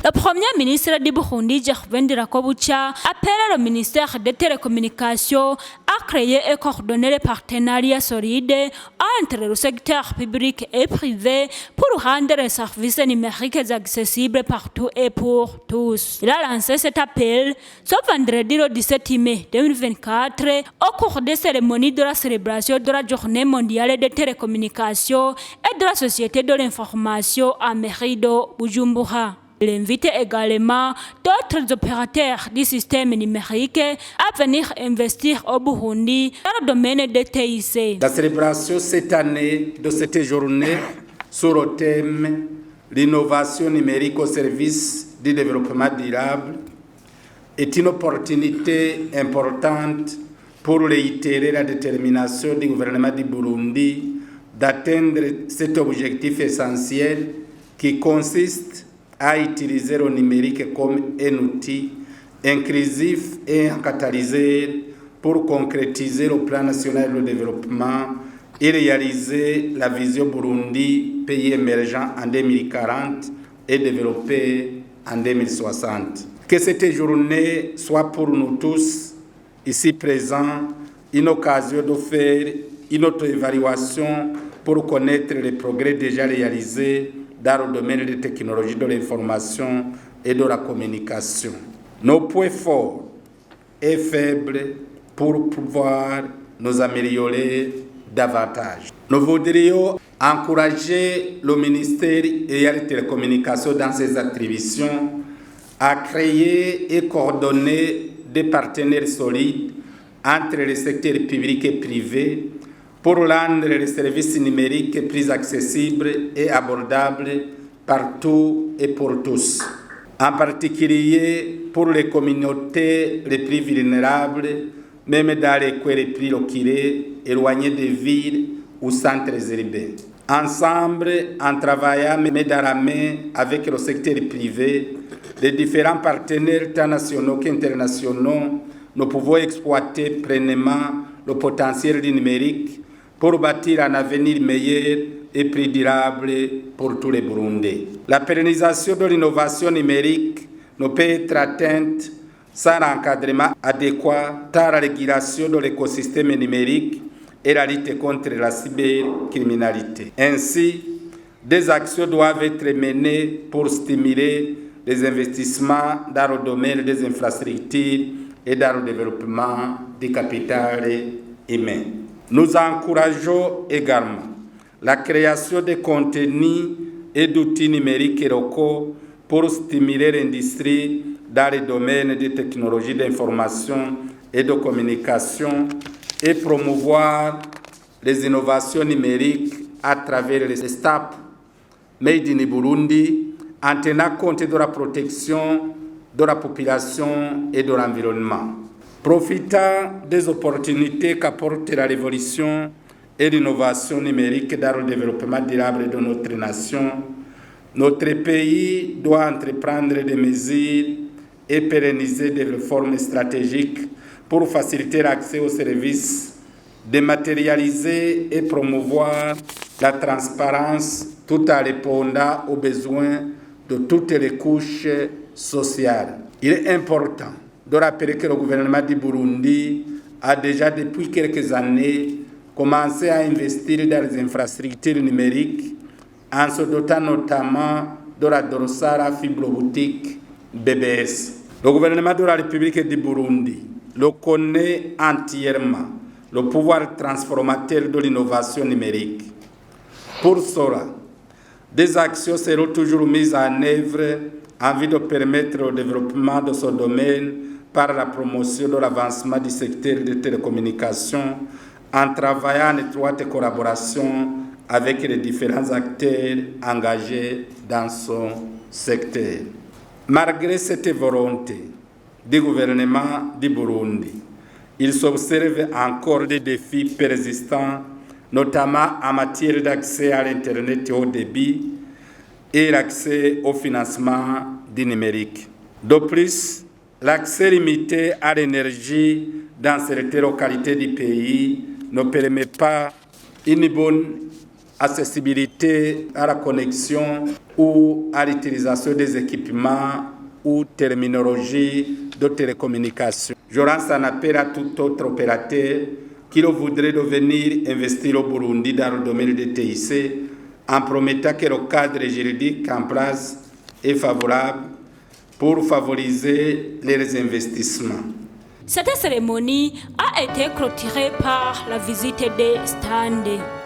Le Premier ministre du Burundi, Gervais Ndirakobucha, appelle le ministère des Télécommunications à créer et coordonner les partenariats solides entre le secteur public et privé pour rendre les services numériques accessibles partout et pour tous. Il a lancé cet appel ce vendredi le 17 mai 2024 au cours des cérémonies de la célébration de la Journée mondiale des télécommunications et de la Société de l'information à Merido, Bujumbura. Il invite également d'autres opérateurs du système numérique à venir investir au Burundi dans le domaine des TIC. La célébration cette année de cette journée sur le thème l'innovation numérique au service du développement durable est une opportunité importante pour réitérer la détermination du gouvernement du Burundi d'atteindre cet objectif essentiel qui consiste à utiliser le numérique comme un outil inclusif et un catalyseur pour concrétiser le plan national de développement et réaliser la vision Burundi, pays émergent en 2040 et développé en 2060. Que cette journée soit pour nous tous, ici présents, une occasion de faire une auto-évaluation pour connaître les progrès déjà réalisés dans le domaine des technologies de l'information et de la communication. Nos points forts et faibles pour pouvoir nous améliorer davantage. Nous voudrions encourager le ministère des Télécommunications dans ses attributions à créer et coordonner des partenaires solides entre les secteurs publics et privés pour rendre les services numériques plus accessibles et abordables partout et pour tous. En particulier pour les communautés les plus vulnérables, même dans les coins les plus reculés, éloignés des villes ou centres urbains. Ensemble, en travaillant main dans la main avec le secteur privé, les différents partenaires tant nationaux qu'internationaux, nous pouvons exploiter pleinement le potentiel du numérique pour bâtir un avenir meilleur et plus durable pour tous les Burundais. La pérennisation de l'innovation numérique ne peut être atteinte sans l'encadrement adéquat dans la régulation de l'écosystème numérique et la lutte contre la cybercriminalité. Ainsi, des actions doivent être menées pour stimuler les investissements dans le domaine des infrastructures et dans le développement du capital humain. Nous encourageons également la création de contenus et d'outils numériques locaux pour stimuler l'industrie dans les domaines des technologies d'information et de communication et promouvoir les innovations numériques à travers les startups Made in Burundi en tenant compte de la protection de la population et de l'environnement. Profitant des opportunités qu'apporte la révolution et l'innovation numérique dans le développement durable de notre nation, notre pays doit entreprendre des mesures et pérenniser des réformes stratégiques pour faciliter l'accès aux services, dématérialiser et promouvoir la transparence tout en répondant aux besoins de toutes les couches sociales. Il est important de rappeler que le gouvernement du Burundi a déjà depuis quelques années commencé à investir dans les infrastructures numériques en se dotant notamment de la dorsale fibre optique BBS. Le gouvernement de la République du Burundi le connaît entièrement, le pouvoir transformateur de l'innovation numérique. Pour cela, des actions seront toujours mises en œuvre en vue de permettre le développement de ce domaine par la promotion de l'avancement du secteur des télécommunications en travaillant en étroite collaboration avec les différents acteurs engagés dans son secteur. Malgré cette volonté du gouvernement du Burundi, il s'observe encore des défis persistants, notamment en matière d'accès à l'Internet haut débit et l'accès au financement du numérique. De plus, l'accès limité à l'énergie dans certaines localités du pays ne permet pas une bonne accessibilité à la connexion ou à l'utilisation des équipements ou terminologie de télécommunication. Je lance un appel à tout autre opérateur qui voudrait venir investir au Burundi dans le domaine des TIC en promettant que le cadre juridique en place est favorable pour favoriser les investissements. Cette cérémonie a été clôturée par la visite des stands.